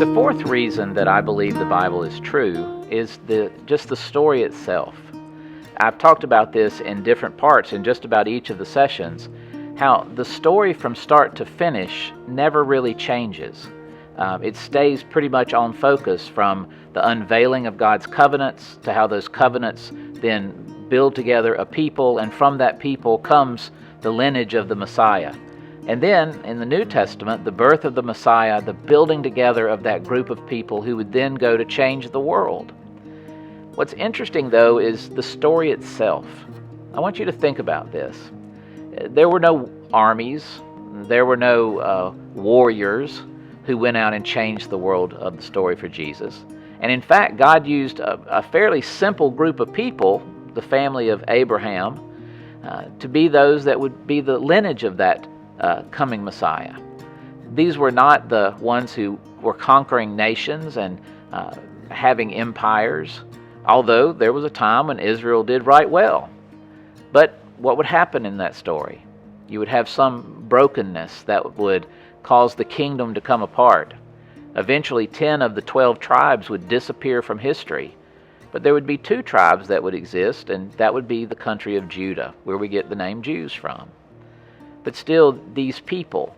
The fourth reason that I believe the Bible is true is just the story itself. I've talked about this in different parts in just about each of the sessions, how the story from start to finish never really changes. It stays pretty much on focus from the unveiling of God's covenants to how those covenants then build together a people, and from that people comes the lineage of the Messiah. And then in the New Testament, the birth of the Messiah, the building together of that group of people who would then go to change the world. What's interesting, though, is the story itself. I want you to think about this. There were no armies, there were no warriors who went out and changed the world of the story for Jesus. And in fact, God used a fairly simple group of people, the family of Abraham, to be those that would be the lineage of that coming Messiah. These were not the ones who were conquering nations and having empires, although there was a time when Israel did right well. But what would happen in that story? You would have some brokenness that would cause the kingdom to come apart. Eventually, 10 of the 12 tribes would disappear from history. But there would be 2 tribes that would exist, and that would be the country of Judah, where we get the name Jews from. But still, these people,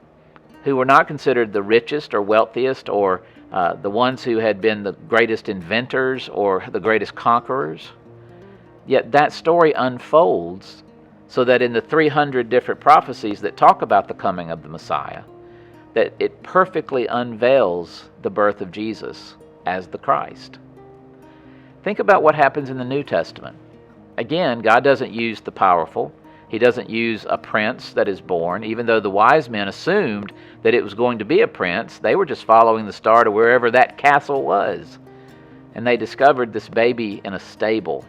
who were not considered the richest or wealthiest or the ones who had been the greatest inventors or the greatest conquerors, yet that story unfolds so that in the 300 different prophecies that talk about the coming of the Messiah, that it perfectly unveils the birth of Jesus as the Christ. Think about what happens in the New Testament. Again, God doesn't use the powerful. He doesn't use a prince that is born. Even though the wise men assumed that it was going to be a prince, they were just following the star to wherever that castle was. And they discovered this baby in a stable.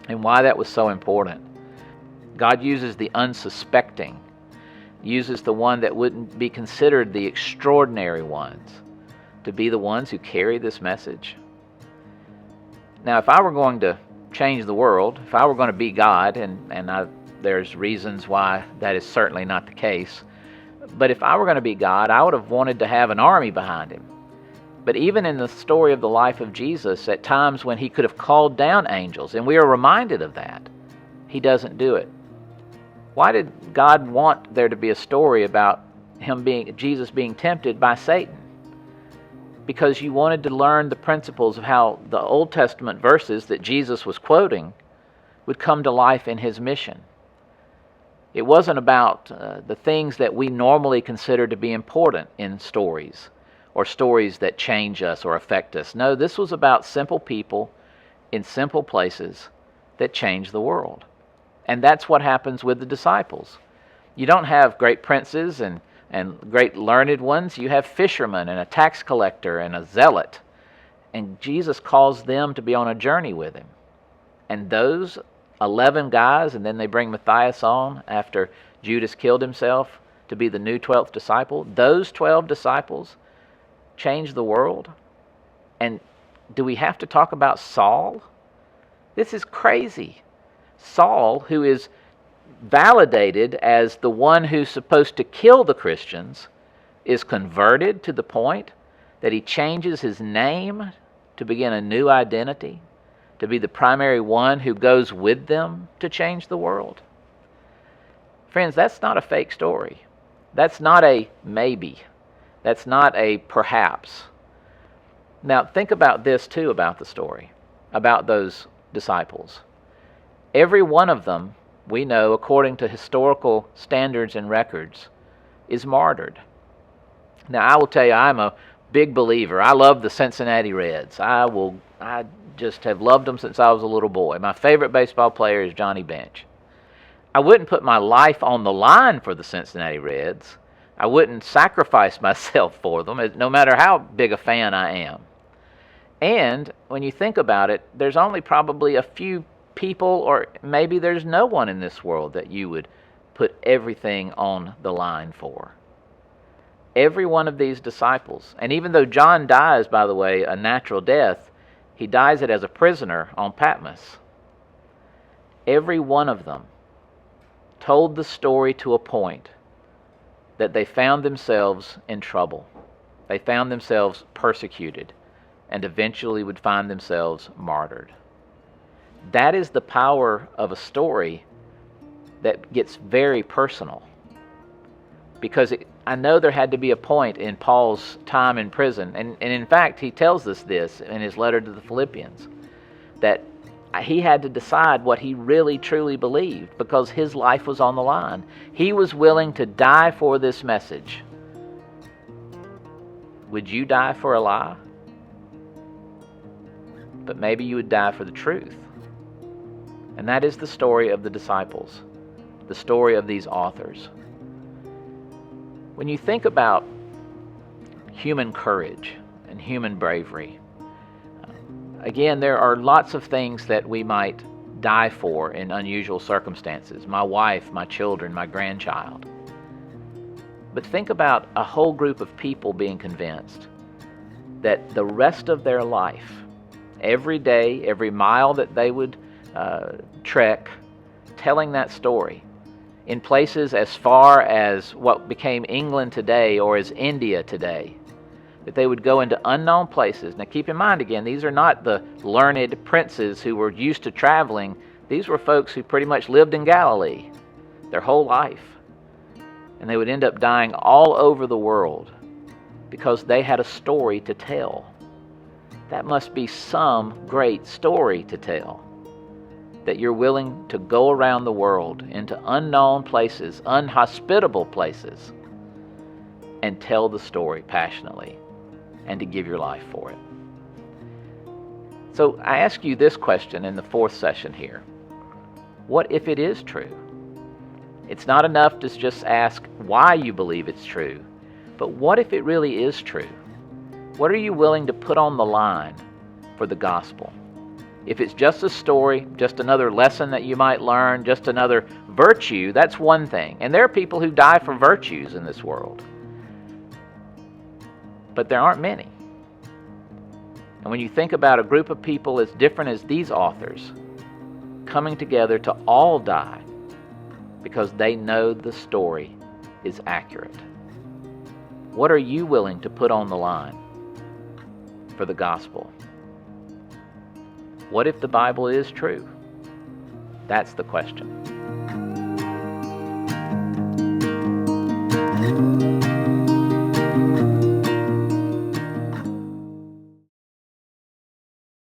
And why that was so important. God uses the unsuspecting, uses the one that wouldn't be considered the extraordinary ones to be the ones who carry this message. Now, if I were going to change the world, if I were going to be God, there's reasons why that is certainly not the case. But if I were going to be God, I would have wanted to have an army behind him. But even in the story of the life of Jesus, at times when he could have called down angels, and we are reminded of that, he doesn't do it. Why did God want there to be a story about Jesus being tempted by Satan? Because you wanted to learn the principles of how the Old Testament verses that Jesus was quoting would come to life in his mission. It wasn't about the things that we normally consider to be important in stories, or stories that change us or affect us. No, this was about simple people in simple places that change the world. And that's what happens with the disciples. You don't have great princes and great learned ones. You have fishermen and a tax collector and a zealot. And Jesus calls them to be on a journey with him. And those 11 guys, and then they bring Matthias on after Judas killed himself to be the new 12th disciple. Those 12 disciples changed the world. And do we have to talk about Saul? This is crazy. Saul, who is validated as the one who's supposed to kill the Christians, is converted to the point that he changes his name to begin a new identity, to be the primary one who goes with them to change the world. Friends, that's not a fake story. That's not a maybe. That's not a perhaps. Now, think about this too about the story, about those disciples. Every one of them, we know, according to historical standards and records, is martyred. Now, I will tell you, I'm a big believer. I love the Cincinnati Reds. I just have loved them since I was a little boy. My favorite baseball player is Johnny Bench. I wouldn't put my life on the line for the Cincinnati Reds. I wouldn't sacrifice myself for them, no matter how big a fan I am. And when you think about it, there's only probably a few people, or maybe there's no one in this world that you would put everything on the line for. Every one of these disciples, and even though John dies, by the way, a natural death, he dies it as a prisoner on Patmos. Every one of them told the story to a point that they found themselves in trouble. They found themselves persecuted and eventually would find themselves martyred. That is the power of a story that gets very personal. Because I know there had to be a point in Paul's time in prison, and in fact he tells us this in his letter to the Philippians, that he had to decide what he really truly believed because his life was on the line. He was willing to die for this message. Would you die for a lie? But maybe you would die for the truth. And that is the story of the disciples, the story of these authors. When you think about human courage and human bravery, again, there are lots of things that we might die for in unusual circumstances. My wife, my children, my grandchild. But think about a whole group of people being convinced that the rest of their life, every day, every mile that they would trek, telling that story in places as far as what became England today or as India today, that they would go into unknown places. Now keep in mind again, these are not the learned princes who were used to traveling. These were folks who pretty much lived in Galilee their whole life. And they would end up dying all over the world because they had a story to tell. That must be some great story to tell, that you're willing to go around the world into unknown places, unhospitable places, and tell the story passionately and to give your life for it. So I ask you this question in the fourth session here. What if it is true? It's not enough to just ask why you believe it's true, but what if it really is true? What are you willing to put on the line for the gospel? If it's just a story, just another lesson that you might learn, just another virtue, that's one thing. And there are people who die for virtues in this world. But there aren't many. And when you think about a group of people as different as these authors, coming together to all die because they know the story is accurate. What are you willing to put on the line for the gospel? What if the Bible is true? That's the question.